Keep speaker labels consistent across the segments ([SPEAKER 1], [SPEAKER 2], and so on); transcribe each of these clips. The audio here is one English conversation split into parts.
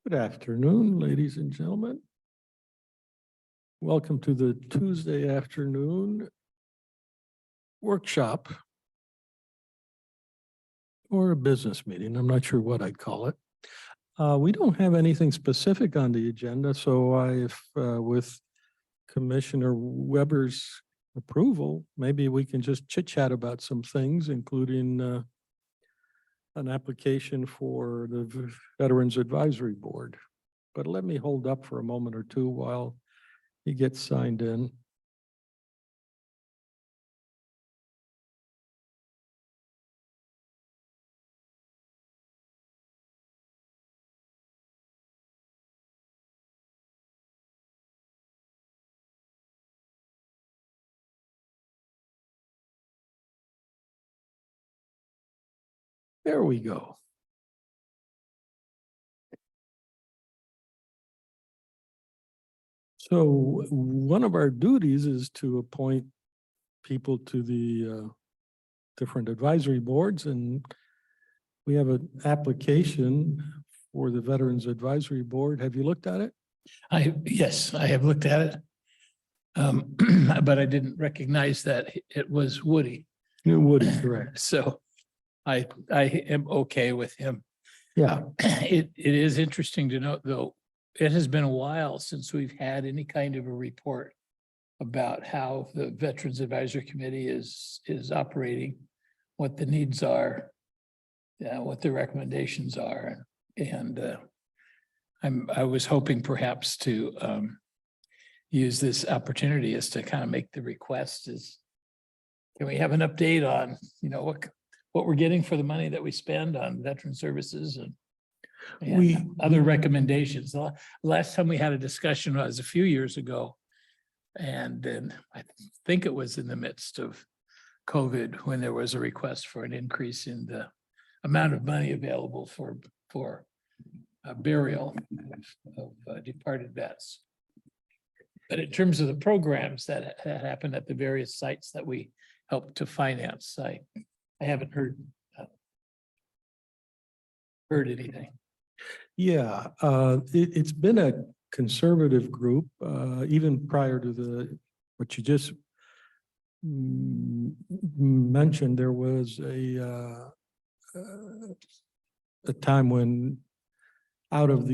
[SPEAKER 1] Good afternoon, ladies and gentlemen. Welcome to the Tuesday afternoon workshop or a business meeting. I'm not sure what I'd call it. We don't have anything specific on the agenda, so with Commissioner Weber's approval, maybe we can just chit chat about some things, including an application for the Veterans Advisory Board. But let me hold up for a moment or two while he gets signed in. There we go. So one of our duties is to appoint people to the different advisory boards, and we have an application for the Veterans Advisory Board. Have you looked at it?
[SPEAKER 2] Yes, I have looked at it. But I didn't recognize that it was Woody.
[SPEAKER 1] It would, correct.
[SPEAKER 2] So I am okay with him.
[SPEAKER 1] Yeah.
[SPEAKER 2] It is interesting to note, though, it has been a while since we've had any kind of a report about how the Veterans Advisory Committee is operating, what the needs are, what the recommendations are. And I was hoping perhaps to use this opportunity as to kind of make the request is, can we have an update on, what we're getting for the money that we spend on veteran services and other recommendations. The last time we had a discussion was a few years ago. And then I think it was in the midst of COVID when there was a request for an increase in the amount of money available for burial of departed vets. But in terms of the programs that happened at the various sites that we helped to finance, I haven't heard anything.
[SPEAKER 1] Yeah, it's been a conservative group, even prior to what you just mentioned. There was a time when out of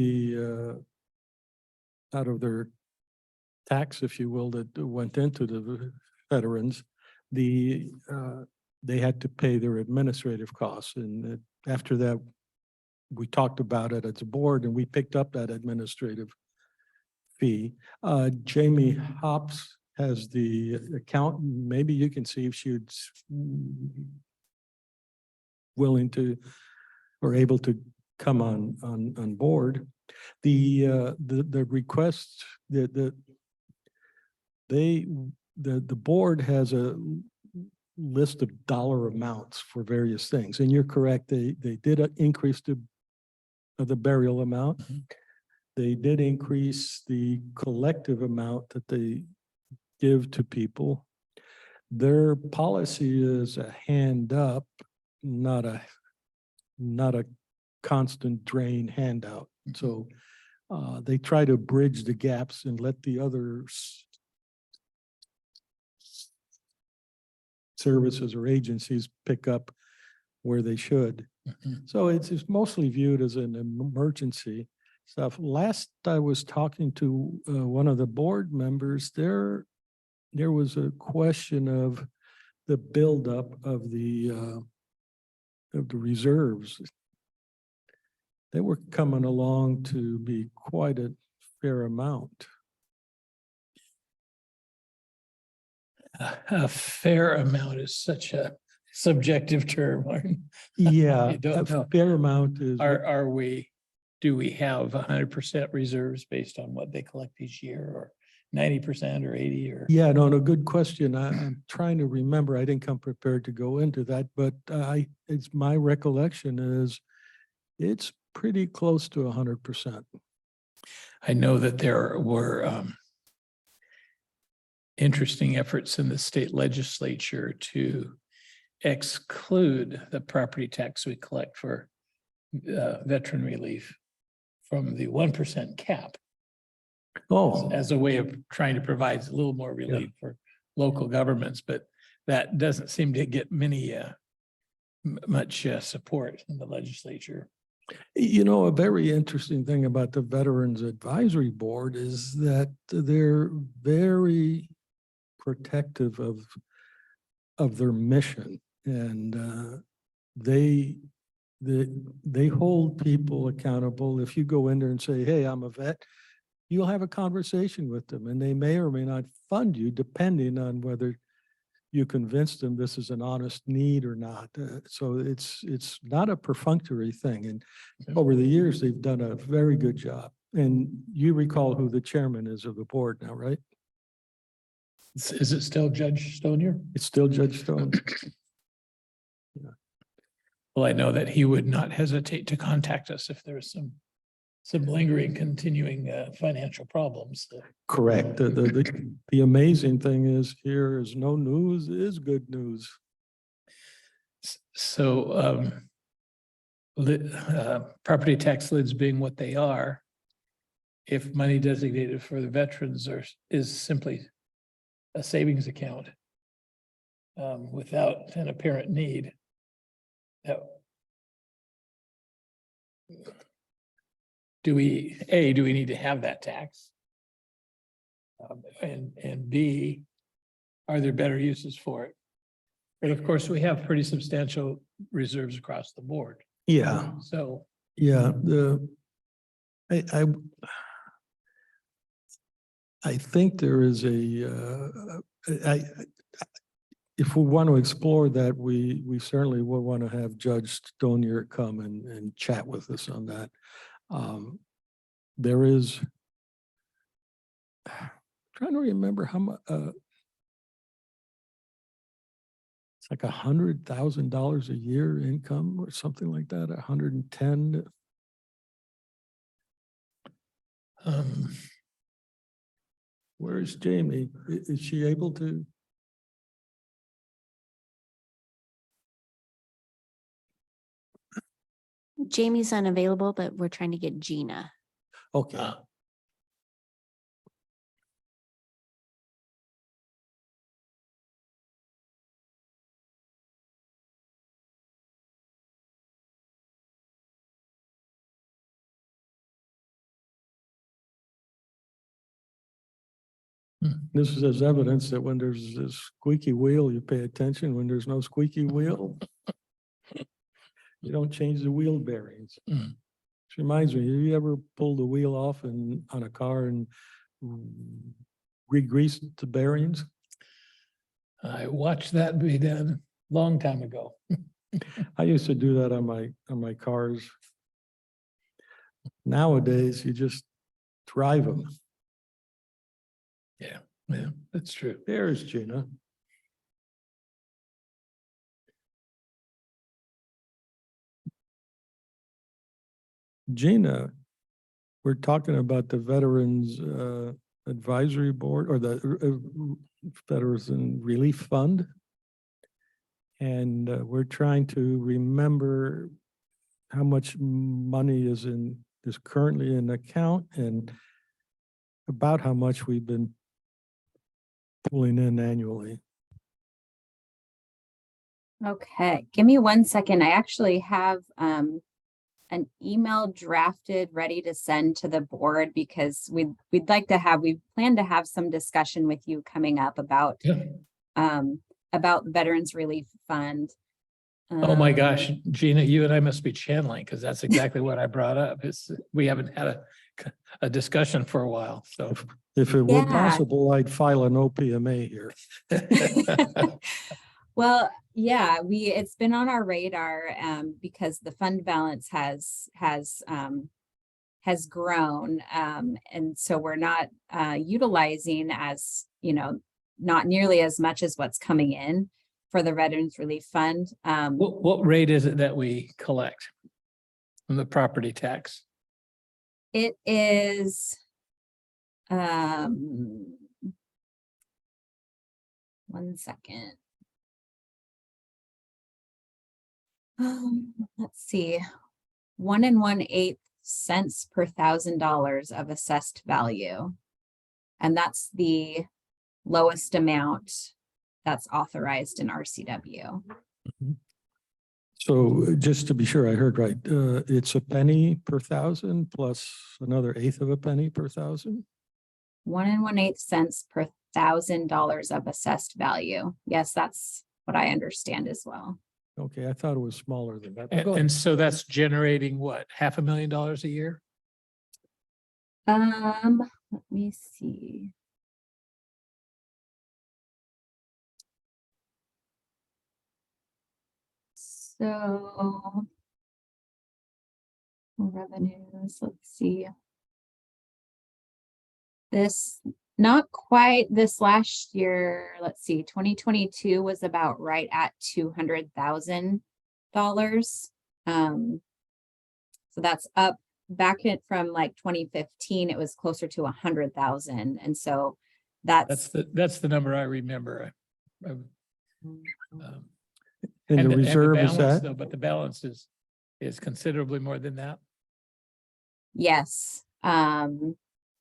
[SPEAKER 1] their tax, if you will, that went into the veterans, they had to pay their administrative costs. And after that, we talked about it as a board and we picked up that administrative fee. Jamie Hops has the account. Maybe you can see if she's willing to or able to come on board. The request that the board has a list of dollar amounts for various things, and you're correct. They did increase the burial amount. Mm-hmm. They did increase the collective amount that they give to people. Their policy is a hand up, not a constant drain handout. So they try to bridge the gaps and let the other services or agencies pick up where they should. Mm-hmm. So it's mostly viewed as an emergency stuff. Last I was talking to one of the board members, there was a question of the buildup of the reserves. They were coming along to be quite a fair amount.
[SPEAKER 2] A fair amount is such a subjective term.
[SPEAKER 1] Yeah, a fair amount is.
[SPEAKER 2] Do we have 100% reserves based on what they collect each year, or 90% or 80 or?
[SPEAKER 1] Yeah, no, good question. I'm trying to remember. I didn't come prepared to go into that, but it's my recollection is it's pretty close to 100%.
[SPEAKER 2] I know that there were interesting efforts in the state legislature to exclude the property tax we collect for veteran relief from the 1% cap
[SPEAKER 1] Oh,
[SPEAKER 2] as a way of trying to provide a little more relief for local governments, but that doesn't seem to get much support in the legislature.
[SPEAKER 1] you know, a very interesting thing about the Veterans Advisory Board is that they're very protective of their mission, and they hold people accountable. If you go in there and say, "Hey, I'm a vet," you'll have a conversation with them, and they may or may not fund you depending on whether you convince them this is an honest need or not. So it's not a perfunctory thing. And over the years, they've done a very good job. And you recall who the chairman is of the board now, right?
[SPEAKER 2] Is it still Judge Stonier?
[SPEAKER 1] It's still Judge Stone.
[SPEAKER 2] Well, I know that he would not hesitate to contact us if there's some lingering, continuing financial problems.
[SPEAKER 1] Correct. The amazing thing is here is no news is good news.
[SPEAKER 2] So property tax lids being what they are, if money designated for the veterans is simply a savings account without an apparent need, do we need to have that tax? And B, are there better uses for it? But of course, we have pretty substantial reserves across the board.
[SPEAKER 1] Yeah.
[SPEAKER 2] So
[SPEAKER 1] Yeah. I think there is if we want to explore that, we certainly will want to have Judge Stonier come and chat with us on that. There is, trying to remember how much, it's like $100,000 a year income or something like that, 110. Where's Jamie? Is she able to?
[SPEAKER 3] Jamie's unavailable, but we're trying to get Gina.
[SPEAKER 1] Okay. This is evidence that when there's this squeaky wheel, you pay attention. When there's no squeaky wheel, you don't change the wheel bearings.
[SPEAKER 2] Mm.
[SPEAKER 1] Which reminds me, have you ever pulled the wheel off on a car and re-greased the bearings?
[SPEAKER 2] I watched that be done a long time ago.
[SPEAKER 1] I used to do that on my cars. Nowadays, you just drive them.
[SPEAKER 2] Yeah, that's true.
[SPEAKER 1] There's Gina. Gina, we're talking about the Veterans Advisory Board or the Veterans Relief Fund. And we're trying to remember how much money is currently in account and about how much we've been pulling in annually.
[SPEAKER 4] Okay, give me 1 second. I actually have an email drafted ready to send to the board because we plan to have some discussion with you coming up about Veterans Relief Fund.
[SPEAKER 2] Oh my gosh, Gina, you and I must be channeling because that's exactly what I brought up. We haven't had a discussion for a while. So
[SPEAKER 1] If it were
[SPEAKER 4] Yeah.
[SPEAKER 1] possible, I'd file an OPMA here.
[SPEAKER 4] Well, yeah, it's been on our radar because the fund balance has grown, and so we're not utilizing not nearly as much as what's coming in for the Veterans Relief Fund.
[SPEAKER 2] what rate is it that we collect from the property tax?
[SPEAKER 4] It is 1 second. Let's see, 1 1/8 cents per $1,000 of assessed value. And that's the lowest amount that's authorized in RCW.
[SPEAKER 1] So just to be sure I heard right, it's a penny per thousand plus another eighth of a penny per thousand?
[SPEAKER 4] 1 1/8 cents per $1,000 of assessed value. Yes, that's what I understand as well.
[SPEAKER 1] Okay, I thought it was smaller than that. But
[SPEAKER 2] And,
[SPEAKER 1] go ahead.
[SPEAKER 2] and so that's generating what, $500,000 a year?
[SPEAKER 4] Let me see. So revenues, let's see. This, not quite this last year, let's see, 2022 was about right at $200,000. So that's up back from like 2015, it was closer to 100,000. And so
[SPEAKER 2] That's the number I remember.
[SPEAKER 1] And
[SPEAKER 2] And
[SPEAKER 1] the
[SPEAKER 2] the
[SPEAKER 1] reserve is
[SPEAKER 2] balance,
[SPEAKER 1] that?
[SPEAKER 2] though, but the balance is considerably more than that.
[SPEAKER 4] yes.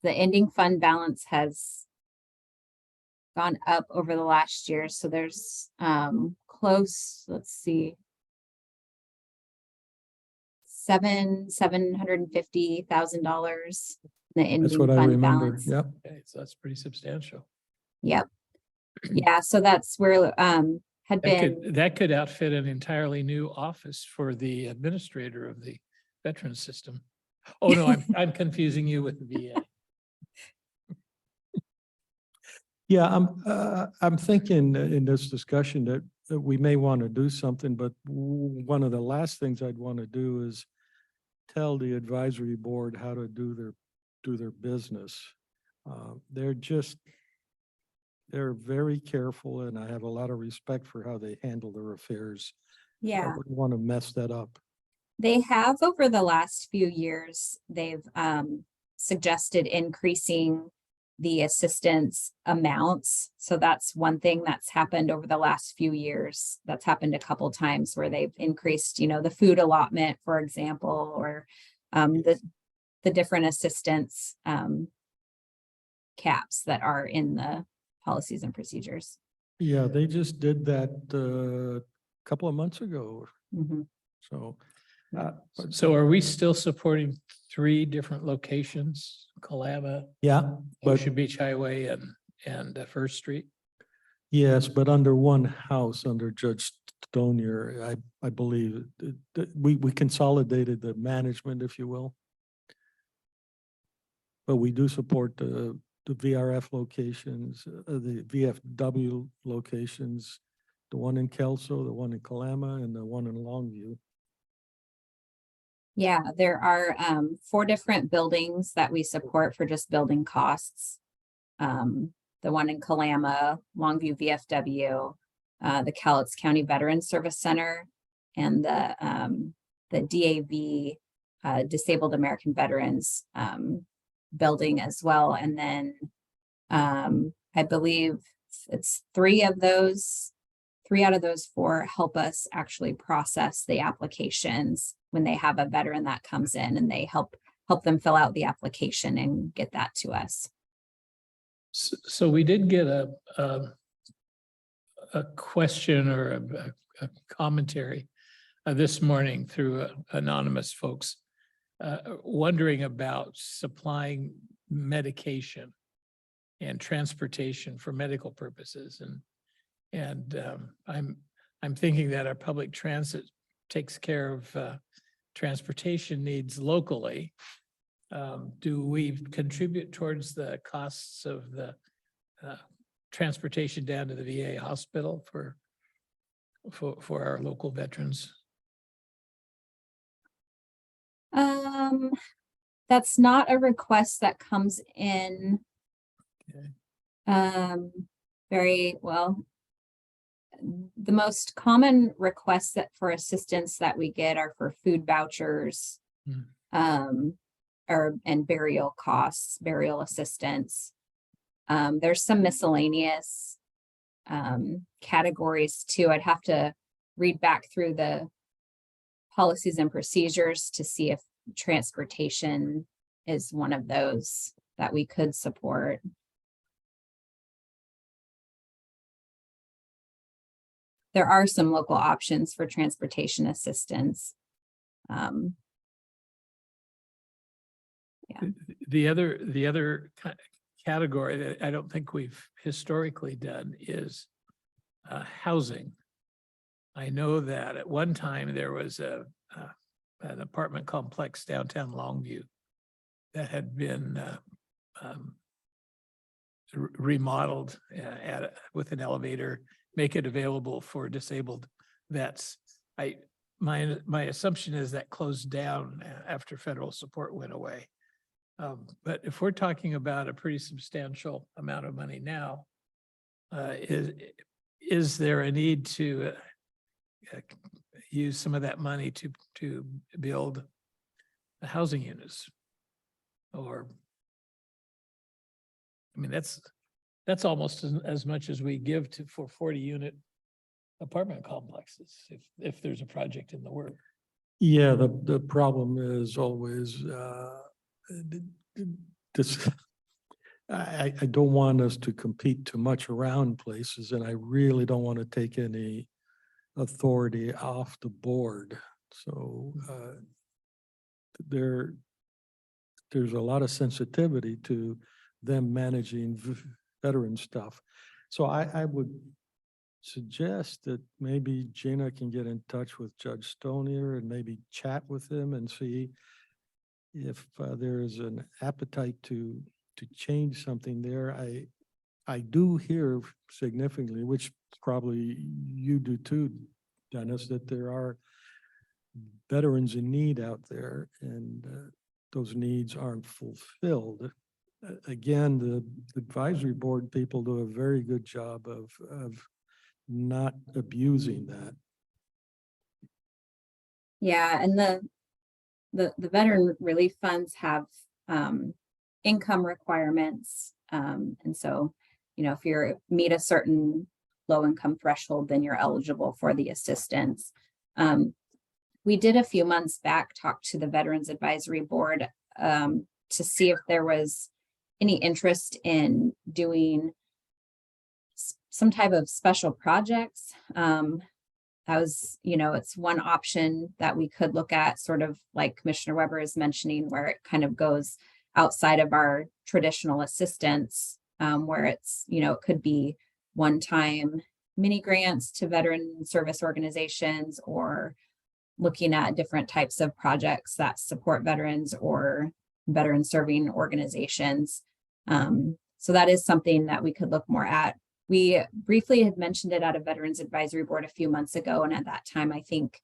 [SPEAKER 4] The ending fund balance has gone up over the last year. So there's close, let's see, $750,000 the ending
[SPEAKER 1] That's what I
[SPEAKER 4] fund
[SPEAKER 1] remember.
[SPEAKER 4] balance.
[SPEAKER 1] Yep.
[SPEAKER 2] Okay, so that's pretty substantial.
[SPEAKER 4] Yep. Yeah, so that's where had been,
[SPEAKER 2] That could outfit an entirely new office for the administrator of the veterans system. Oh, no, I'm confusing you with the VA.
[SPEAKER 1] Yeah, I'm thinking in this discussion that we may want to do something, but one of the last things I'd want to do is tell the advisory board how to do their business. They're very careful, and I have a lot of respect for how they handle their affairs. I
[SPEAKER 4] yeah.
[SPEAKER 1] wouldn't want to mess that up.
[SPEAKER 4] They have over the last few years, they've suggested increasing the assistance amounts. So that's one thing that's happened over the last few years. That's happened a couple times where they've increased, the food allotment, for example, or the different assistance caps that are in the policies and procedures.
[SPEAKER 1] Yeah, they just did that a couple of months ago.
[SPEAKER 4] Mhm.
[SPEAKER 1] So,
[SPEAKER 2] So are we still supporting 3 different locations, Kalama,
[SPEAKER 1] yeah, but
[SPEAKER 2] Ocean Beach Highway and First Street?
[SPEAKER 1] yes, but under one house, under Judge Stonier, I believe we consolidated the management, if you will. But we do support the VRF locations, the VFW locations, the one in Kelso, the one in Kalama, and the one in Longview.
[SPEAKER 4] Yeah, there are 4 different buildings that we support for just building costs. The one in Kalama, Longview VFW, the Cowlitz County Veterans Service Center, and the DAV Disabled American Veterans building as well. And then I believe it's 3 out of those 4 help us actually process the applications when they have a veteran that comes in, and they help them fill out the application and get that to us.
[SPEAKER 2] So we did get a question or a commentary this morning through anonymous folks wondering about supplying medication and transportation for medical purposes. And I'm thinking that our public transit takes care of transportation needs locally. Do we contribute towards the costs of the transportation down to the VA hospital for our local veterans?
[SPEAKER 4] That's not a request that comes in
[SPEAKER 2] Okay.
[SPEAKER 4] very well. The most common requests that for assistance that we get are for food vouchers, and burial costs, burial assistance. There's some miscellaneous categories too. I'd have to read back through the policies and procedures to see if transportation is one of those that we could support. There are some local options for transportation assistance.
[SPEAKER 2] The other category that I don't think we've historically done is housing. I know that at one time there was an apartment complex downtown Longview that had been remodeled with an elevator, make it available for disabled vets. My assumption is that closed down after federal support went away. But if we're talking about a pretty substantial amount of money now, is there a need to use some of that money to build the housing units? Or, I mean, that's almost as much as we give for 40-unit apartment complexes, if there's a project in the works.
[SPEAKER 1] Yeah, the problem is always this. I don't want us to compete too much around places, and I really don't want to take any authority off the board. So there's a lot of sensitivity to them managing veteran stuff. So I would suggest that maybe Gina can get in touch with Judge Stonier and maybe chat with him and see if there is an appetite to change something there. I do hear significantly, which probably you do too, Dennis, that there are veterans in need out there, and those needs aren't fulfilled. Again, the advisory board people do a very good job of not abusing that.
[SPEAKER 4] Yeah, and the veteran relief funds have income requirements. And so, you know, if you meet a certain low income threshold, then you're eligible for the assistance. We did a few months back talk to the Veterans Advisory Board to see if there was any interest in doing some type of special projects. That was, you know, it's one option that we could look at, sort of like Commissioner Weber is mentioning, where it kind of goes outside of our traditional assistance, where it's, you know, it could be one-time mini grants to veteran service organizations, or looking at different types of projects that support veterans or veteran serving organizations. So that is something that we could look more at. We briefly had mentioned it at a Veterans Advisory Board a few months ago, and at that time, I think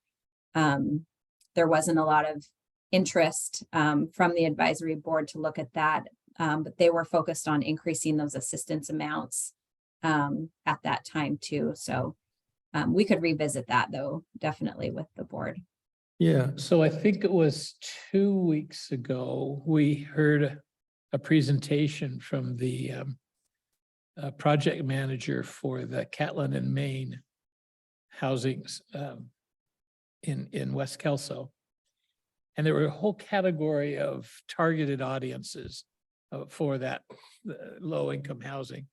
[SPEAKER 4] there wasn't a lot of interest from the advisory board to look at that, but they were focused on increasing those assistance amounts at that time too. So we could revisit that, though, definitely with the board.
[SPEAKER 1] Yeah,
[SPEAKER 2] So I think it was 2 weeks ago, we heard a presentation from the project manager for the Catlin and Maine housings in West Kelso. And there were a whole category of targeted audiences for that low-income housing,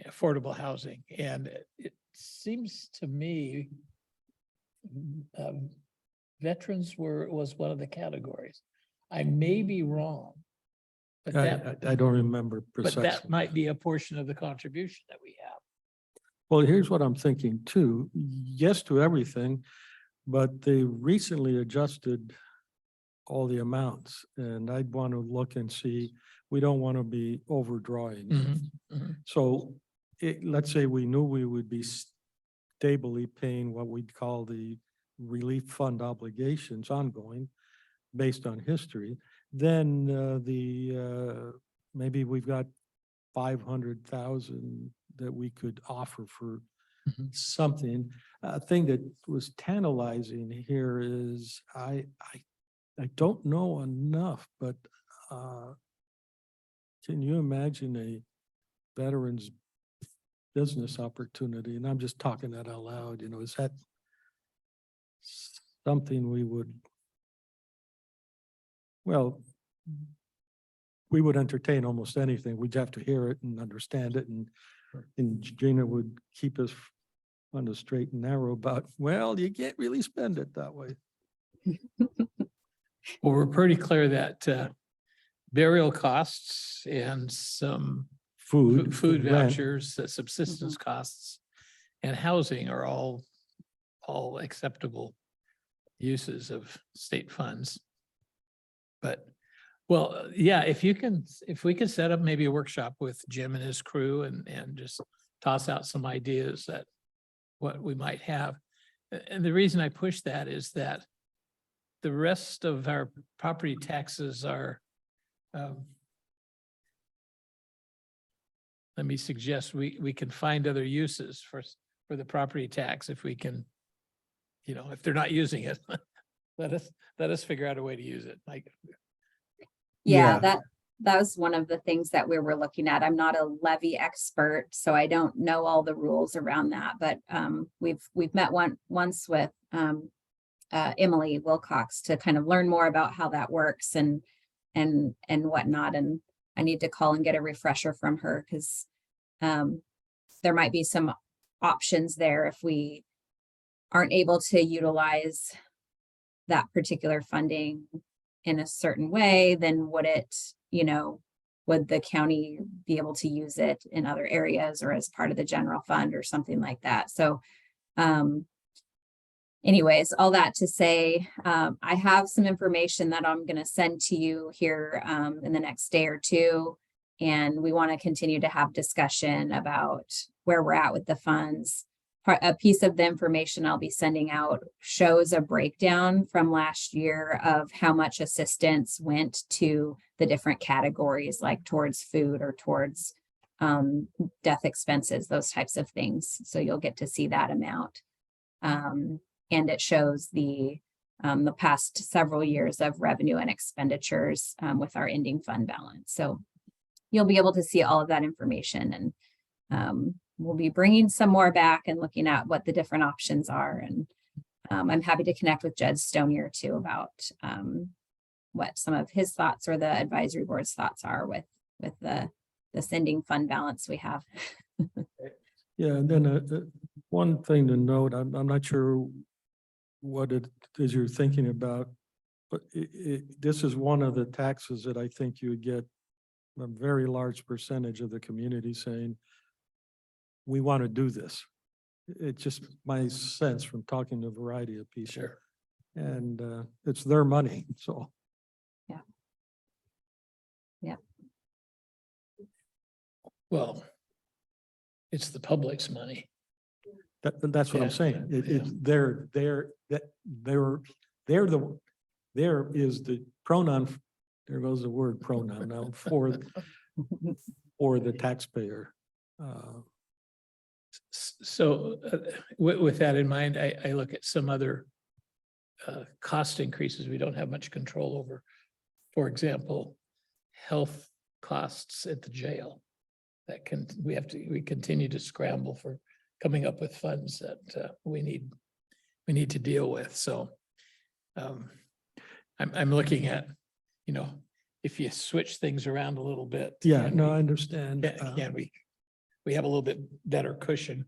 [SPEAKER 2] affordable housing. And it seems to me veterans was one of the categories. I may be wrong, but
[SPEAKER 1] I don't remember
[SPEAKER 2] but
[SPEAKER 1] precisely.
[SPEAKER 2] that might be a portion of the contribution that we have.
[SPEAKER 1] Well, here's what I'm thinking too. Yes to everything, but they recently adjusted all the amounts, and I'd want to look and see, we don't want to be overdrawing. So let's say we knew we would be stably paying what we'd call the relief fund obligations ongoing based on history, then maybe we've got 500,000 that we could offer for something. A thing that was tantalizing here is I don't know enough, but can you imagine a veterans business opportunity? And I'm just talking that out loud, you know, is that something we would Well, we would entertain almost anything. We'd have to hear it and understand it, and Gina would keep us on the straight and narrow about, well, you can't really spend it that way.
[SPEAKER 2] Well, we're pretty clear that burial costs and some food
[SPEAKER 1] rent.
[SPEAKER 2] vouchers, subsistence costs and housing are all acceptable uses of state funds. But, well, yeah, if we could set up maybe a workshop with Jim and his crew and just toss out some ideas that what we might have. And the reason I push that is that the rest of our property taxes are, let me suggest we can find other uses for the property tax if we can, if they're not using it, let us figure out a way to use it. Like,
[SPEAKER 4] Yeah,
[SPEAKER 1] Yeah.
[SPEAKER 4] that was one of the things that we were looking at. I'm not a levy expert, so I don't know all the rules around that, but we've met once with Emily Wilcox to kind of learn more about how that works and whatnot. And I need to call and get a refresher from her because there might be some options there if we aren't able to utilize that particular funding in a certain way, then would the county be able to use it in other areas or as part of the general fund or something like that? So anyways, all that to say, I have some information that I'm going to send to you here in the next day or two. And we want to continue to have discussion about where we're at with the funds. A piece of the information I'll be sending out shows a breakdown from last year of how much assistance went to the different categories, like towards food or towards death expenses, those types of things. So you'll get to see that amount. And it shows the past several years of revenue and expenditures with our ending fund balance. So you'll be able to see all of that information, and we'll be bringing some more back and looking at what the different options are. And I'm happy to connect with Judge Stonier too about what some of his thoughts or the advisory board's thoughts are with the ending fund balance we have.
[SPEAKER 1] Yeah, and then one thing to note, I'm not sure what it is you're thinking about, but this is one of the taxes that I think you would get a very large percentage of the community saying, we want to do this. It's just my sense from talking to a variety of people.
[SPEAKER 2] sure.
[SPEAKER 1] And it's their money, so.
[SPEAKER 2] Well, it's the public's money.
[SPEAKER 1] That's what I'm
[SPEAKER 2] Yeah,
[SPEAKER 1] saying.
[SPEAKER 2] yeah.
[SPEAKER 1] There is the pronoun, there goes the word pronoun now for the taxpayer.
[SPEAKER 2] So with that in mind, I look at some other cost increases we don't have much control over. For example, health costs at the jail. We continue to scramble for coming up with funds that we need to deal with. So I'm looking at, if you switch things around a little bit.
[SPEAKER 1] Yeah,
[SPEAKER 2] can
[SPEAKER 1] no,
[SPEAKER 2] we-
[SPEAKER 1] I understand.
[SPEAKER 2] Can we have a little bit better cushion?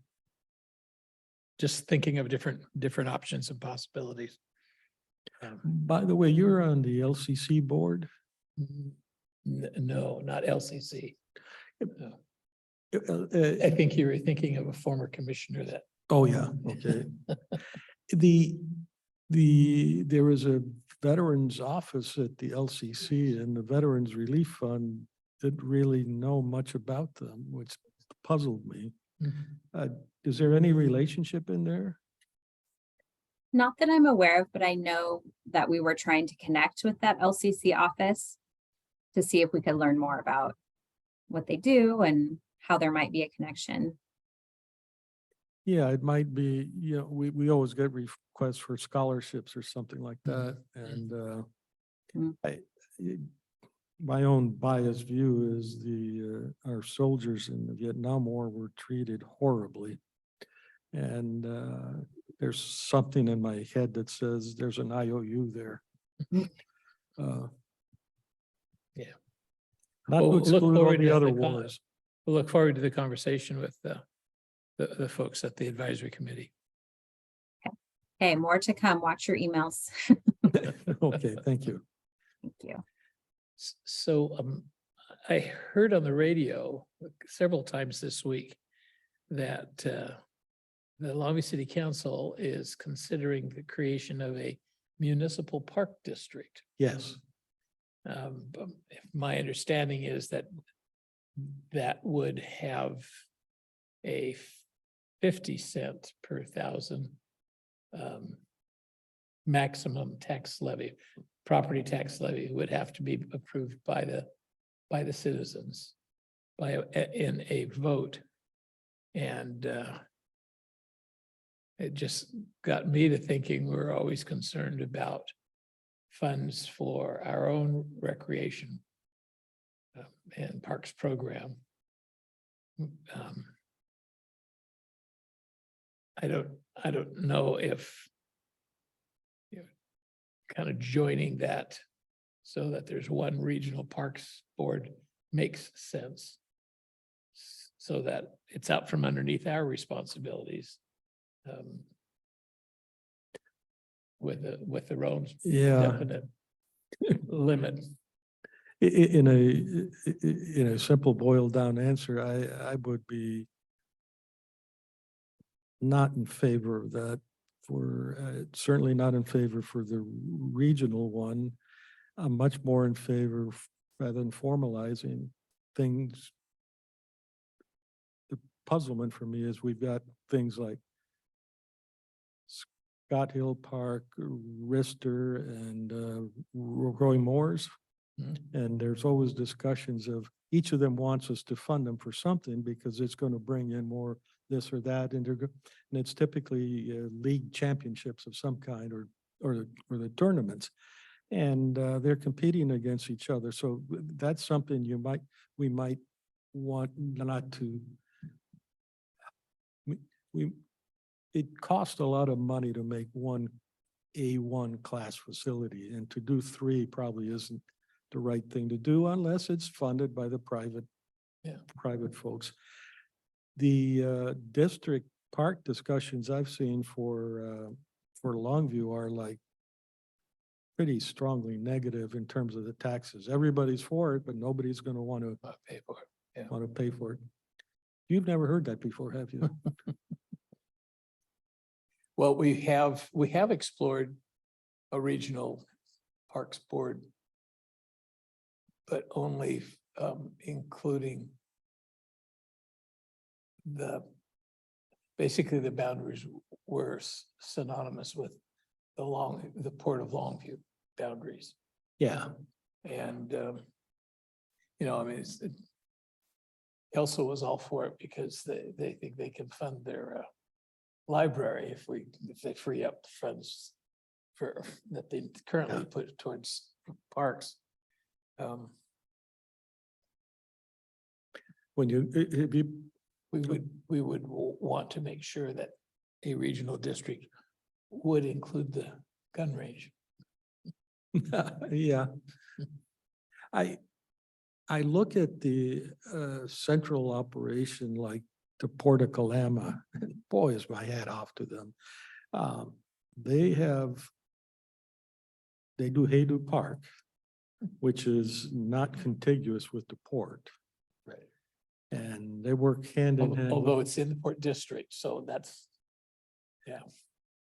[SPEAKER 2] Just thinking of different options and possibilities.
[SPEAKER 1] By the way, you're on the LCC board.
[SPEAKER 2] No, not LCC. No.
[SPEAKER 1] Uh,
[SPEAKER 2] I think you were thinking of a former commissioner that.
[SPEAKER 1] Oh, yeah, okay. There was a veterans office at the LCC, and the Veterans Relief Fund didn't really know much about them, which puzzled me. Is there any relationship in there?
[SPEAKER 4] Not that I'm aware of, but I know that we were trying to connect with that LCC office to see if we could learn more about what they do and how there might be a connection.
[SPEAKER 1] Yeah, it might be, we always get requests for scholarships or something like that. And my own biased view is our soldiers in the Vietnam War were treated horribly. And there's something in my head that says there's an IOU there. Not
[SPEAKER 2] Well,
[SPEAKER 1] to
[SPEAKER 2] look
[SPEAKER 1] exclude all
[SPEAKER 2] forward
[SPEAKER 1] the
[SPEAKER 2] to
[SPEAKER 1] other
[SPEAKER 2] the con-
[SPEAKER 1] wars.
[SPEAKER 2] We'll look forward to the conversation with the folks at the advisory committee.
[SPEAKER 4] Okay, more to come. Watch your emails.
[SPEAKER 1] Okay, thank you.
[SPEAKER 4] Thank you.
[SPEAKER 2] So I heard on the radio several times this week that the Long Beach City Council is considering the creation of a municipal park district.
[SPEAKER 1] Yes,
[SPEAKER 2] But my understanding is that that would have a 50 cent per thousand maximum tax levy, property tax levy would have to be approved by the citizens in a vote. And it just got me to thinking we're always concerned about funds for our own recreation and parks program. I don't know if kind of joining that so that there's one regional parks board makes sense. So that it's out from underneath our responsibilities. With their own
[SPEAKER 1] yeah.
[SPEAKER 2] definite limit.
[SPEAKER 1] In a simple boiled down answer, I would be not in favor of that certainly not in favor for the regional one. I'm much more in favor rather than formalizing things. The puzzlement for me is we've got things like Scott Hill Park, Rister, and Growing Moors. And there's always discussions of each of them wants us to fund them for something because it's going to bring in more this or that. And it's typically league championships of some kind or the tournaments. And they're competing against each other. So that's something we might want not to. It costs a lot of money to make one A1 class facility, and to do 3 probably isn't the right thing to do unless it's funded by the private folks. The district park discussions I've seen for Longview are like pretty strongly negative in terms of the taxes. Everybody's for it, but nobody's going to want to
[SPEAKER 2] Pay for it. Yeah.
[SPEAKER 1] want to pay for it. You've never heard that before, have you?
[SPEAKER 2] Well, we have explored a regional parks board, but only including basically the boundaries were synonymous with the Port of Longview boundaries.
[SPEAKER 1] Yeah.
[SPEAKER 2] And I mean, Elsa was all for it because they think they can fund their library if they free up funds that they currently put towards parks.
[SPEAKER 1] When
[SPEAKER 2] We would want to make sure that a regional district would include the gun range.
[SPEAKER 1] yeah. I look at the central operation like the Port of Kalama, and boy, is my hat off to them. They do Haydu Park, which is not contiguous with the port.
[SPEAKER 2] Right.
[SPEAKER 1] And they work hand in hand.
[SPEAKER 2] Although it's in the Port District, so that's,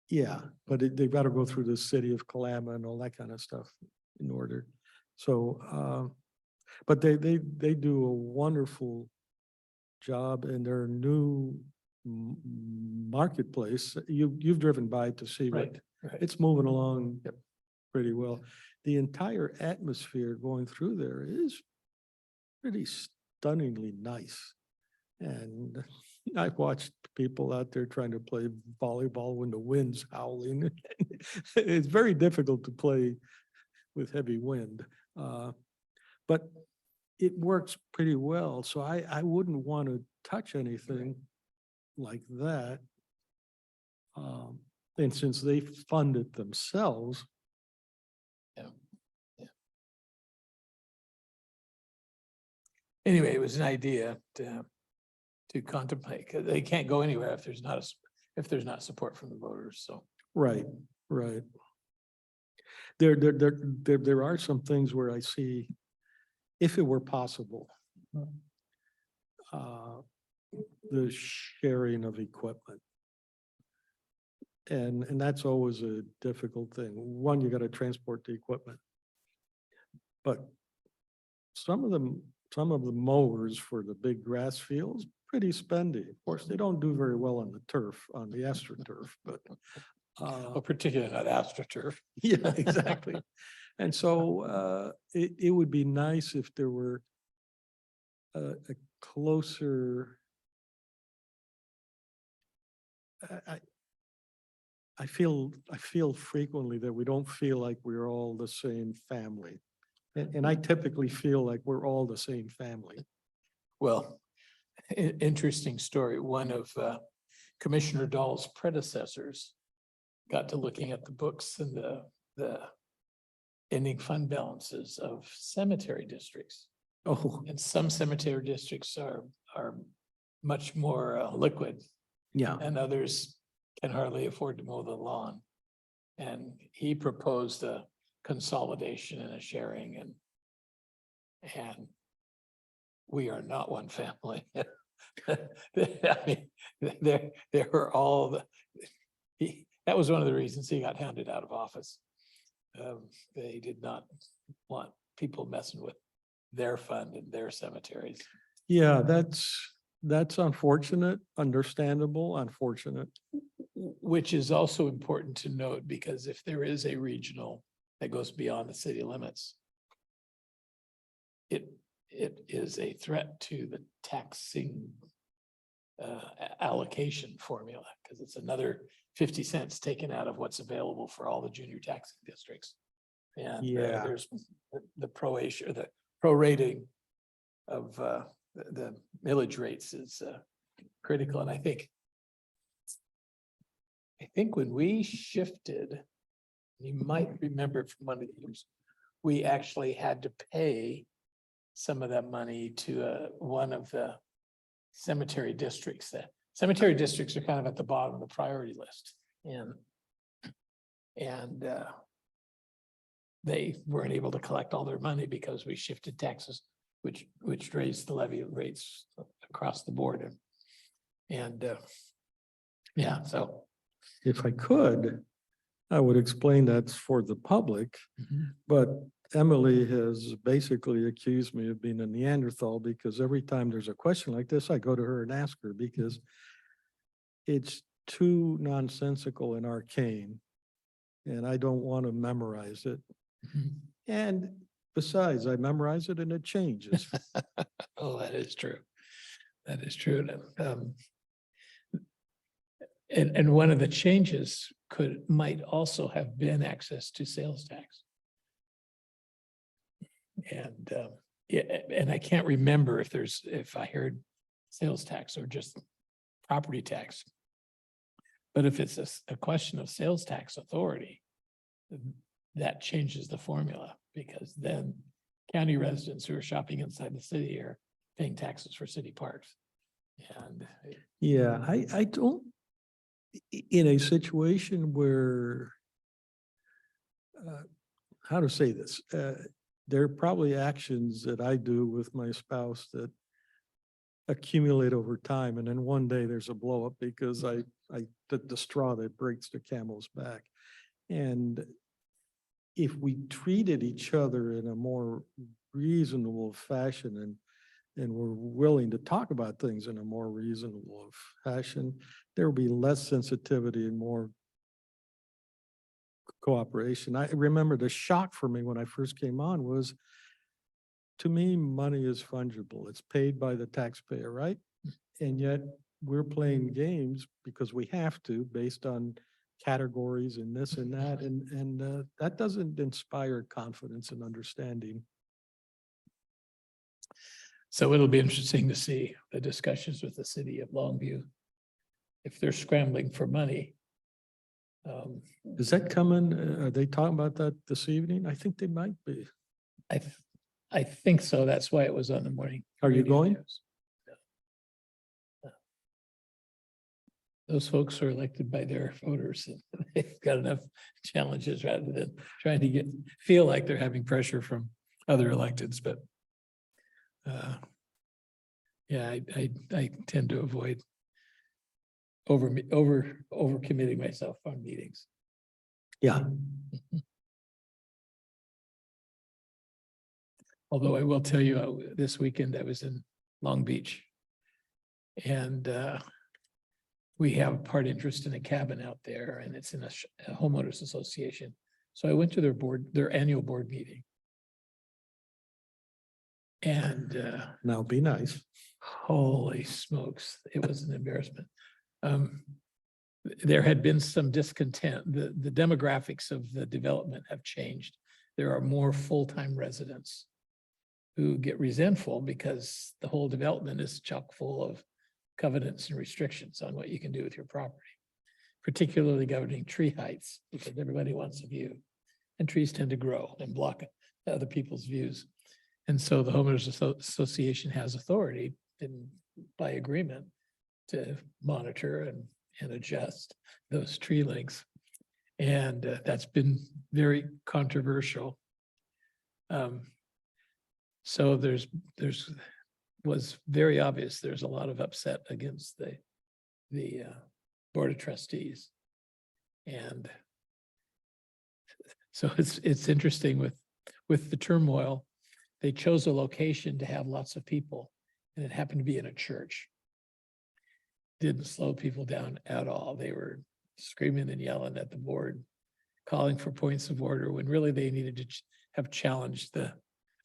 [SPEAKER 1] Yeah, but they've got to go through the city of Kalama and all that kind of stuff in order. So, but they do a wonderful job in their new marketplace. You've driven by to see what
[SPEAKER 2] right.
[SPEAKER 1] it's moving along pretty well. The entire atmosphere going through there is pretty stunningly nice. And I've watched people out there trying to play volleyball when the wind's howling. It's very difficult to play with heavy wind. But it works pretty well. So I wouldn't want to touch anything like that. And since they fund it themselves,
[SPEAKER 2] anyway, it was an idea to contemplate, because they can't go anywhere if there's not if there's not support from the voters, so.
[SPEAKER 1] Right, right. There are some things where I see, if it were possible, the sharing of equipment. And that's always a difficult thing. One, you got to transport the equipment. But some of the mowers for the big grass fields, pretty spendy. Of course, they don't do very well on the turf, on the astroturf, but
[SPEAKER 2] Particularly not AstroTurf.
[SPEAKER 1] yeah, exactly. And so it would be nice if there were a closer. I feel frequently that we don't feel like we're all the same family. And I typically feel like we're all the same family.
[SPEAKER 2] Well, interesting story. One of Commissioner Dahl's predecessors got to looking at the books and the ending fund balances of cemetery districts.
[SPEAKER 1] Oh,
[SPEAKER 2] And some cemetery districts are much more liquid,
[SPEAKER 1] yeah.
[SPEAKER 2] and others can hardly afford to mow the lawn. And he proposed a consolidation and a sharing, and we are not one family. I mean, there were all that was one of the reasons he got hounded out of office. They did not want people messing with their fund and their cemeteries.
[SPEAKER 1] Yeah, that's unfortunate, understandable, unfortunate.
[SPEAKER 2] Which is also important to note, because if there is a regional that goes beyond the city limits, it is a threat to the taxing allocation formula, because it's another 50 cents taken out of what's available for all the junior taxing districts. And
[SPEAKER 1] Yeah.
[SPEAKER 2] there's the prorating of the millage rates is critical. And I think when we shifted, you might remember from one of the years, we actually had to pay some of that money to one of the cemetery districts. That cemetery districts are kind of at the bottom of the priority list, and they weren't able to collect all their money because we shifted taxes, which raised the levy rates across the board. And yeah, so.
[SPEAKER 1] If I could, I would explain that's for the public, but Emily has basically accused me of being a Neanderthal, because every time there's a question like this, I go to her and ask her, because it's too nonsensical and arcane, and I don't want to memorize it. And besides, I memorize it and it changes.
[SPEAKER 2] Oh, that is true. That is true. And one of the changes might also have been access to sales tax. And yeah, and I can't remember if I heard sales tax or just property tax. But if it's a question of sales tax authority, that changes the formula, because then county residents who are shopping inside the city are paying taxes for city parks. And
[SPEAKER 1] Yeah, I don't, in a situation where, how to say this, there are probably actions that I do with my spouse that accumulate over time, and then one day there's a blow up because the straw that breaks the camel's back. And if we treated each other in a more reasonable fashion, and we're willing to talk about things in a more reasonable fashion, there will be less sensitivity and more cooperation. I remember the shock for me when I first came on was, to me, money is fungible. It's paid by the taxpayer, right? And yet we're playing games because we have to, based on categories and this and that. And that doesn't inspire confidence and understanding.
[SPEAKER 2] so it'll be interesting to see the discussions with the city of Longview, if they're scrambling for money.
[SPEAKER 1] Is that coming? Are they talking about that this evening? I think they might be.
[SPEAKER 2] I think so. That's why it was on the morning.
[SPEAKER 1] Are you
[SPEAKER 2] radio
[SPEAKER 1] going?
[SPEAKER 2] news. Yeah. Those folks are elected by their voters, and they've got enough challenges rather than trying to feel like they're having pressure from other electeds, but yeah, I tend to avoid over committing myself on meetings.
[SPEAKER 1] Yeah,
[SPEAKER 2] Although I will tell you, this weekend I was in Long Beach. And we have part interest in a cabin out there, and it's in a homeowners association. So I went to their annual board meeting. And
[SPEAKER 1] now be nice.
[SPEAKER 2] holy smokes, it was an embarrassment. There had been some discontent. The demographics of the development have changed. There are more full-time residents who get resentful because the whole development is chock full of covenants and restrictions on what you can do with your property, particularly governing tree heights, because everybody wants a view. And trees tend to grow and block other people's views. And so the homeowners association has authority by agreement to monitor and adjust those tree lengths. And that's been very controversial. So was very obvious. There's a lot of upset against the Board of Trustees. And so it's interesting with the turmoil. They chose a location to have lots of people, and it happened to be in a church. Didn't slow people down at all. They were screaming and yelling at the board, calling for points of order when really they needed to have challenged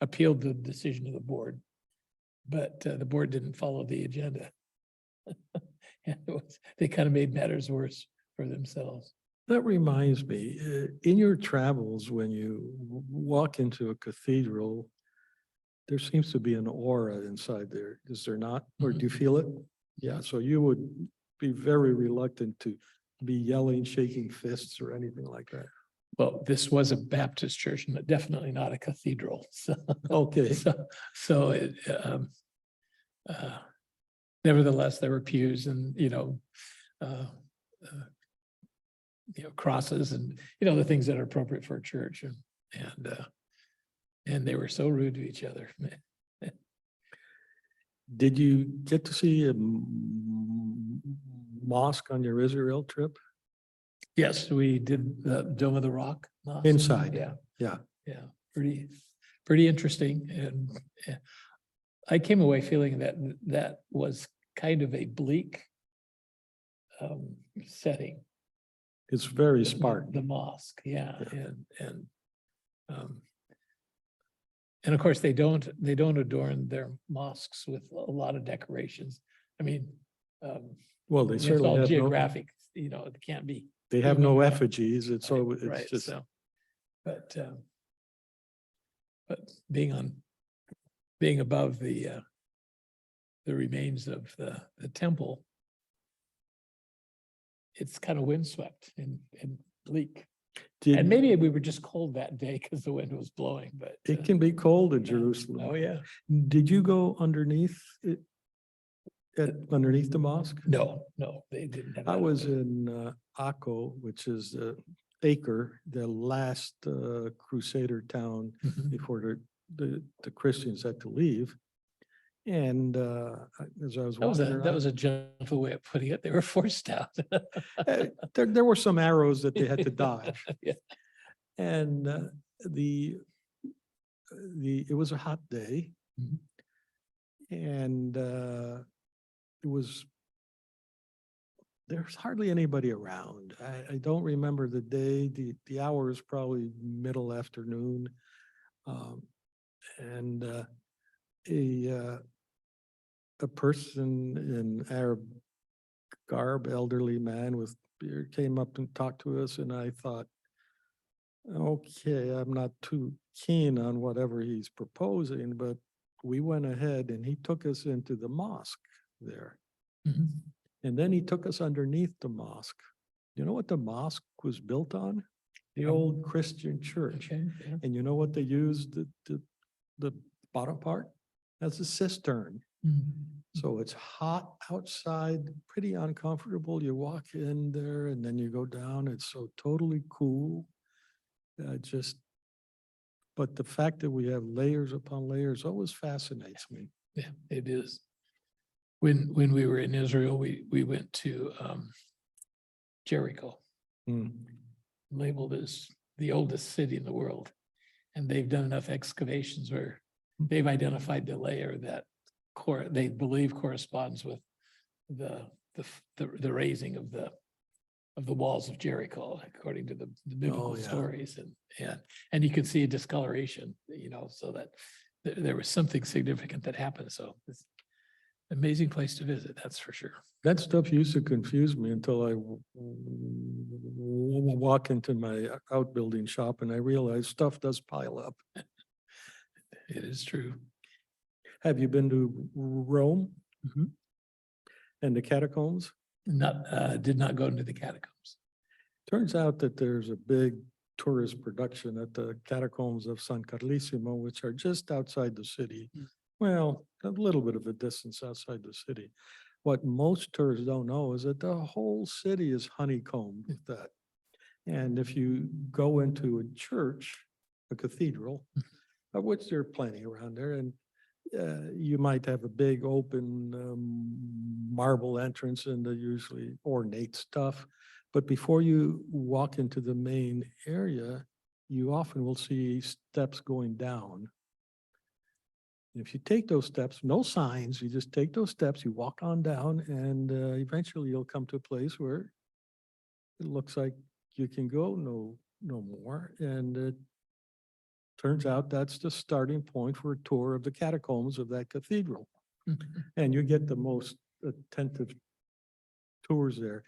[SPEAKER 2] appealed the decision of the board. But the board didn't follow the agenda. And they kind of made matters worse for themselves.
[SPEAKER 1] That reminds me, in your travels, when you walk into a cathedral, there seems to be an aura inside there. Is there not? Or do you feel it? Yeah, so you would be very reluctant to be yelling, shaking fists or anything like that.
[SPEAKER 2] Well, this was a Baptist church, and definitely not a cathedral. So,
[SPEAKER 1] Okay.
[SPEAKER 2] so it, nevertheless, there were pews and, crosses and, the things that are appropriate for a church. And they were so rude to each other.
[SPEAKER 1] Did you get to see a mosque on your Israel trip?
[SPEAKER 2] Yes, we did the Dome of the Rock. Mosque.
[SPEAKER 1] Inside?
[SPEAKER 2] Yeah.
[SPEAKER 1] Yeah.
[SPEAKER 2] Pretty interesting. And I came away feeling that was kind of a bleak setting.
[SPEAKER 1] It's very Spartan.
[SPEAKER 2] The mosque, yeah. And of course they don't adorn their mosques with a lot of decorations. I mean,
[SPEAKER 1] Well, they
[SPEAKER 2] it's
[SPEAKER 1] certainly
[SPEAKER 2] all
[SPEAKER 1] have no,
[SPEAKER 2] geographic, it can't be.
[SPEAKER 1] they have no
[SPEAKER 2] Right.
[SPEAKER 1] effigies. It's
[SPEAKER 2] Right,
[SPEAKER 1] so, it's
[SPEAKER 2] right,
[SPEAKER 1] just,
[SPEAKER 2] so, but being above the remains of the temple, it's kind of windswept and bleak. And
[SPEAKER 1] did,
[SPEAKER 2] maybe we were just cold that day because the wind was blowing, but
[SPEAKER 1] it can be cold in
[SPEAKER 2] yeah.
[SPEAKER 1] Jerusalem.
[SPEAKER 2] Oh, yeah.
[SPEAKER 1] Did you go underneath it? Underneath the mosque?
[SPEAKER 2] No, they didn't have.
[SPEAKER 1] I
[SPEAKER 2] that.
[SPEAKER 1] was in Akko, which is Acre, the last Crusader town
[SPEAKER 2] Mhm.
[SPEAKER 1] before the Christians had to leave. And as I was
[SPEAKER 2] That
[SPEAKER 1] walking around,
[SPEAKER 2] was a gentle way of putting it. They were forced out.
[SPEAKER 1] there were some arrows that they had to dodge.
[SPEAKER 2] Yeah.
[SPEAKER 1] And it was a hot day.
[SPEAKER 2] Mhm.
[SPEAKER 1] And there's hardly anybody around. I don't remember the day. The hour is probably middle afternoon. And a person in Arab garb, elderly man with beard, came up and talked to us, and I thought, okay, I'm not too keen on whatever he's proposing, but we went ahead and he took us into the mosque there.
[SPEAKER 2] Mhm.
[SPEAKER 1] And then he took us underneath the mosque. You know what the mosque was built on? The
[SPEAKER 2] Um,
[SPEAKER 1] old Christian church.
[SPEAKER 2] Okay, yeah.
[SPEAKER 1] And you know what they used the bottom part has a cistern.
[SPEAKER 2] Mhm.
[SPEAKER 1] So it's hot outside, pretty uncomfortable. You walk in there and then you go down. It's so totally cool. But the fact that we have layers upon layers always fascinates me.
[SPEAKER 2] Yeah, it is. When we were in Israel, we went to Jericho,
[SPEAKER 1] Hmm.
[SPEAKER 2] labeled as the oldest city in the world. And they've done enough excavations where they've identified the layer that they believe corresponds with the raising of the walls of Jericho, according to the biblical
[SPEAKER 1] yeah.
[SPEAKER 2] stories. And you could see a discoloration, so that there was something significant that happened. So it's an amazing place to visit, that's for sure.
[SPEAKER 1] That stuff used to confuse me until I walk into my outbuilding shop and I realize stuff does pile up.
[SPEAKER 2] It is true.
[SPEAKER 1] Have you been to Rome
[SPEAKER 2] Mhm.
[SPEAKER 1] and the catacombs?
[SPEAKER 2] Did not go into the catacombs.
[SPEAKER 1] Turns out that there's a big tourist production at the catacombs of San Carlissimo, which are just outside the city.
[SPEAKER 2] Mm.
[SPEAKER 1] Well, a little bit of a distance outside the city. What most tourists don't know is that the whole city is honeycombed with that. And if you go into a church, a cathedral, of which there are plenty around there, and you might have a big open marble entrance and the usually ornate stuff. But before you walk into the main area, you often will see steps going down. If you take those steps, no signs, you just take those steps, you walk on down, and eventually you'll come to a place where it looks like you can go no more. And it turns out that's the starting point for a tour of the catacombs of that cathedral. And you get the most attentive tours there.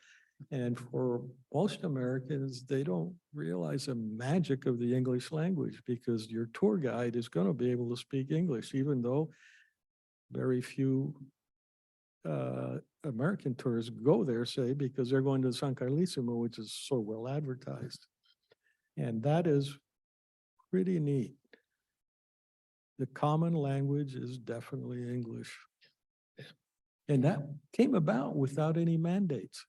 [SPEAKER 1] And for most Americans, they don't realize the magic of the English language because your tour guide is going to be able to speak English, even though very few American tourists go there, say, because they're going to San Carlissimo, which is so well advertised. And that is pretty neat. The common language is definitely English. And that came about without any mandates.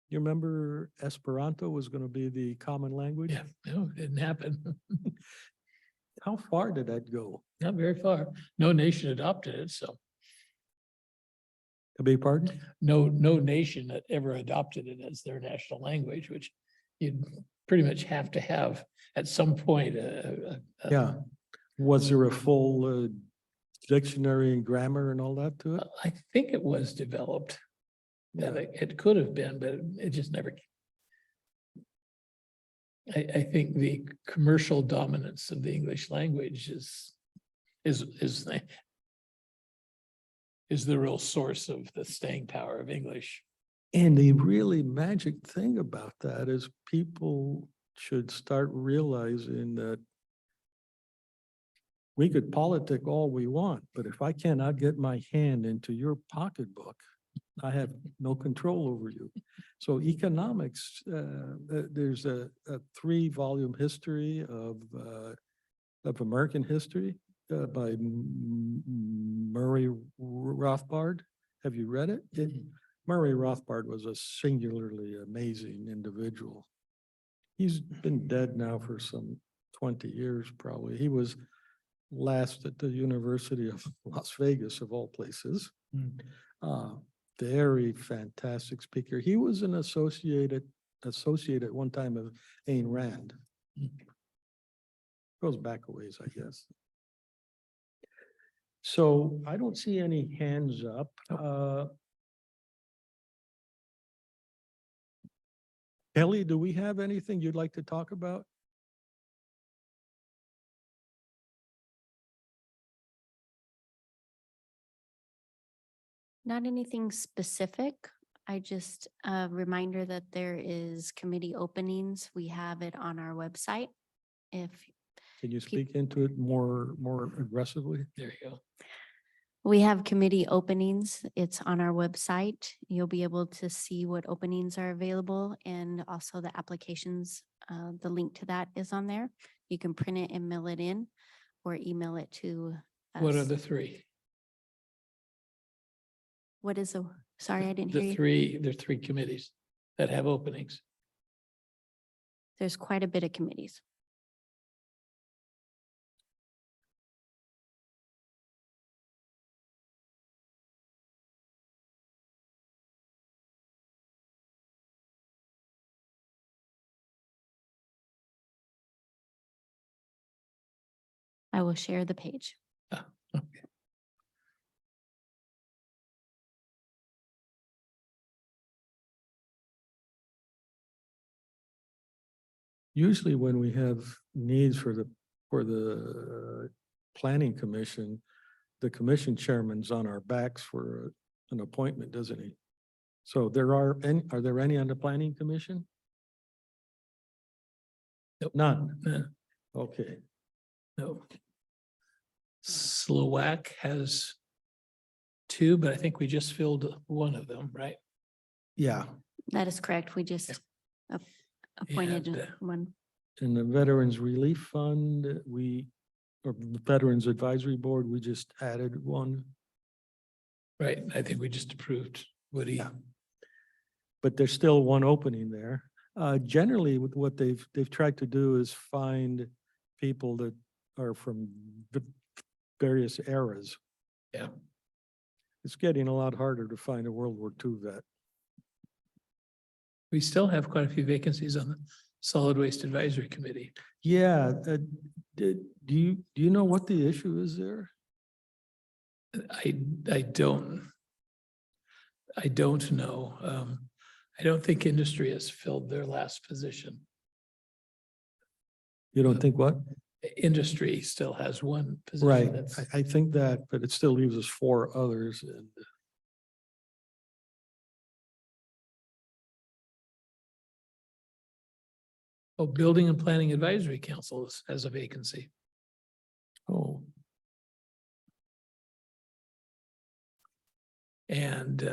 [SPEAKER 1] You remember Esperanto was going to be the common language?
[SPEAKER 2] Yeah, no, it didn't happen.
[SPEAKER 1] How far did that go?
[SPEAKER 2] Not very far. No nation adopted it, so
[SPEAKER 1] I beg your pardon?
[SPEAKER 2] no nation that ever adopted it as their national language, which you'd pretty much have to have at some point.
[SPEAKER 1] Yeah. Was there a full dictionary and grammar and all that to it?
[SPEAKER 2] I think it was developed.
[SPEAKER 1] Yeah.
[SPEAKER 2] And it could have been, but it just never. I think the commercial dominance of the English language is the real source of the staying power of English.
[SPEAKER 1] And the really magic thing about that is people should start realizing that we could politic all we want, but if I cannot get my hand into your pocketbook, I have no control over you. So economics, there's a 3-volume history of American history by Murray Rothbard. Have you read it? Murray Rothbard was a singularly amazing individual. He's been dead now for some 20 years, probably. He was last at the University of Las Vegas, of all places. Very fantastic speaker. He was an associate at one time of Ayn Rand. Goes back a ways, I guess. So I don't see any hands up. Kelly, do we have anything you'd like to talk about?
[SPEAKER 3] Not anything specific. I just a reminder that there is committee openings. We have it on our website. If
[SPEAKER 1] Can you speak into it more aggressively?
[SPEAKER 2] There you go.
[SPEAKER 3] we have committee openings, it's on our website. You'll be able to see what openings are available and also the applications. The link to that is on there. You can print it and mail it in. or email it to us.
[SPEAKER 2] What are the three?
[SPEAKER 3] What is sorry, I didn't hear
[SPEAKER 2] The
[SPEAKER 3] you.
[SPEAKER 2] there are three committees that have openings.
[SPEAKER 3] There's quite a bit of committees. I will share the page.
[SPEAKER 2] Okay.
[SPEAKER 1] Usually when we have needs for the planning commission, the commission chairman's on our backs for an appointment, doesn't he? So are there any on the planning commission?
[SPEAKER 2] Nope.
[SPEAKER 1] None.
[SPEAKER 2] No,
[SPEAKER 1] Okay.
[SPEAKER 2] no. Slovak has two, but I think we just filled one of them, right?
[SPEAKER 1] Yeah.
[SPEAKER 3] That is correct. We just appointed
[SPEAKER 2] And,
[SPEAKER 3] one.
[SPEAKER 1] In the Veterans Relief Fund, or the Veterans Advisory Board, we just added one.
[SPEAKER 2] Right, I think we just approved Woody.
[SPEAKER 1] Yeah. But there's still one opening there. Generally, with what they've tried to do is find people that are from the various eras.
[SPEAKER 2] Yeah.
[SPEAKER 1] It's getting a lot harder to find a World War II vet.
[SPEAKER 2] We still have quite a few vacancies on the Solid Waste Advisory Committee.
[SPEAKER 1] Yeah, do you know what the issue is there?
[SPEAKER 2] I don't know. I don't think industry has filled their last position.
[SPEAKER 1] You don't think what?
[SPEAKER 2] Industry still has one position.
[SPEAKER 1] Right,
[SPEAKER 2] That's,
[SPEAKER 1] I think that, but it still leaves us 4 others. And
[SPEAKER 2] oh, Building and Planning Advisory Council has a vacancy.
[SPEAKER 1] oh,
[SPEAKER 2] And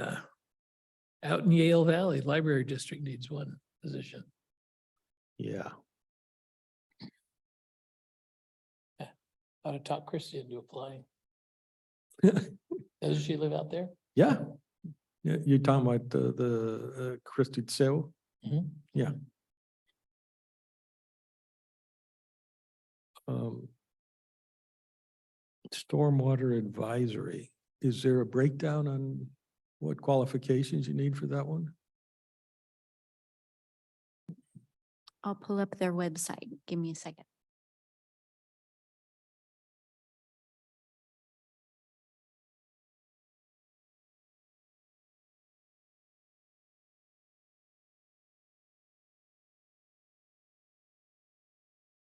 [SPEAKER 2] out in Yale Valley, Library District needs one position.
[SPEAKER 1] yeah.
[SPEAKER 2] Ought to talk Christie into applying. Doesn't she live out there?
[SPEAKER 1] Yeah. Yeah, you're talking about the Christie Tsew?
[SPEAKER 2] Mhm.
[SPEAKER 1] Yeah. Stormwater advisory, is there a breakdown on what qualifications you need for that one?
[SPEAKER 3] I'll pull up their website. Give me a second.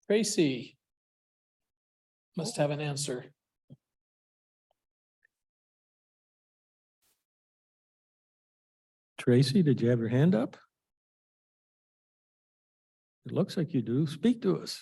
[SPEAKER 2] Tracy must have an answer.
[SPEAKER 1] Tracy, did you have your hand up? It looks like you do. Speak to us.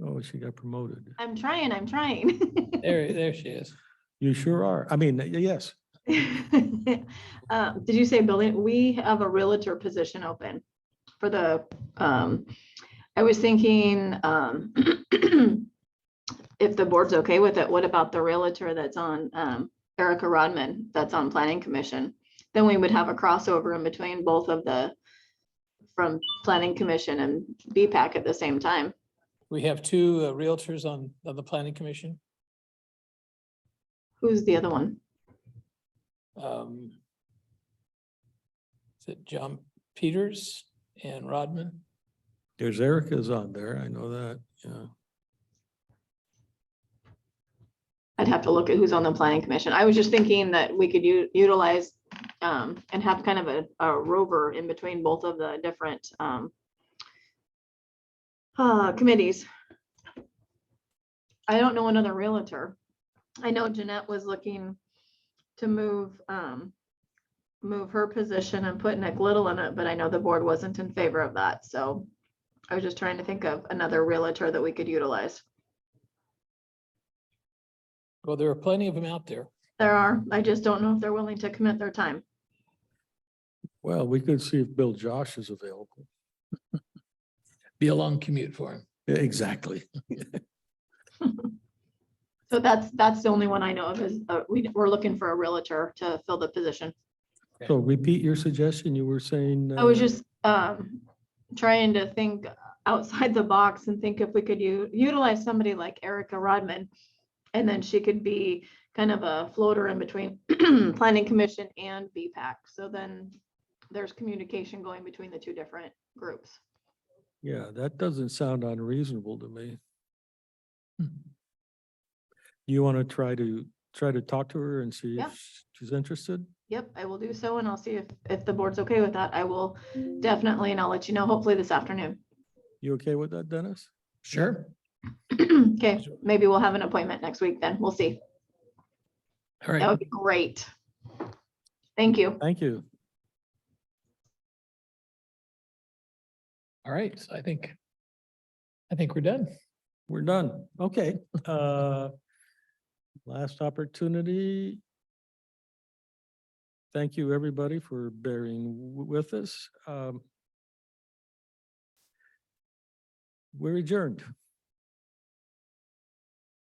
[SPEAKER 1] Oh, she got promoted.
[SPEAKER 5] I'm trying, I'm trying.
[SPEAKER 2] There she is.
[SPEAKER 1] You sure are. I mean, yes.
[SPEAKER 5] Did you say building? We have a realtor position open for the, I was thinking, if the board's okay with it, what about the realtor that's on, Erica Rodman, that's on Planning Commission? Then we would have a crossover in between both of from Planning Commission and BPAC at the same time.
[SPEAKER 2] We have two realtors on the Planning Commission.
[SPEAKER 5] Who's the other one?
[SPEAKER 2] Is it John Peters and Rodman?
[SPEAKER 1] There's Erica's on there. I know that. Yeah.
[SPEAKER 5] I'd have to look at who's on the Planning Commission. I was just thinking that we could utilize and have kind of a rover in between both of the different committees. I don't know another realtor. I know Jeanette was looking to move her position and put Nick Little in it, but I know the board wasn't in favor of that. So I was just trying to think of another realtor that we could utilize.
[SPEAKER 2] Well, there are plenty of them out there.
[SPEAKER 5] There are. I just don't know if they're willing to commit their time.
[SPEAKER 1] Well, we could see if Bill Josh is available.
[SPEAKER 2] Be a long commute for him.
[SPEAKER 1] Exactly.
[SPEAKER 5] So that's the only one I know of is, we're looking for a realtor to fill the position.
[SPEAKER 1] So repeat your suggestion. You were saying.
[SPEAKER 5] I was just trying to think outside the box and think if we could utilize somebody like Erica Rodman. And then she could be kind of a floater in between planning commission and BPAC. So then there's communication going between the two different groups.
[SPEAKER 1] Yeah, that doesn't sound unreasonable to me. You want to try to talk to her and see
[SPEAKER 5] Yeah.
[SPEAKER 1] if she's interested?
[SPEAKER 5] Yep, I will do so, and I'll see if the board's okay with that. I will definitely, and I'll let you know, hopefully this afternoon.
[SPEAKER 1] You okay with that, Dennis?
[SPEAKER 2] Sure.
[SPEAKER 5] Okay, maybe we'll have an appointment next week then. We'll see.
[SPEAKER 2] All
[SPEAKER 5] That
[SPEAKER 2] right.
[SPEAKER 5] would be great. Thank you.
[SPEAKER 1] Thank you.
[SPEAKER 2] All right. So I think we're done.
[SPEAKER 1] We're done. Okay. Last opportunity. Thank you, everybody, for bearing with us. We're adjourned.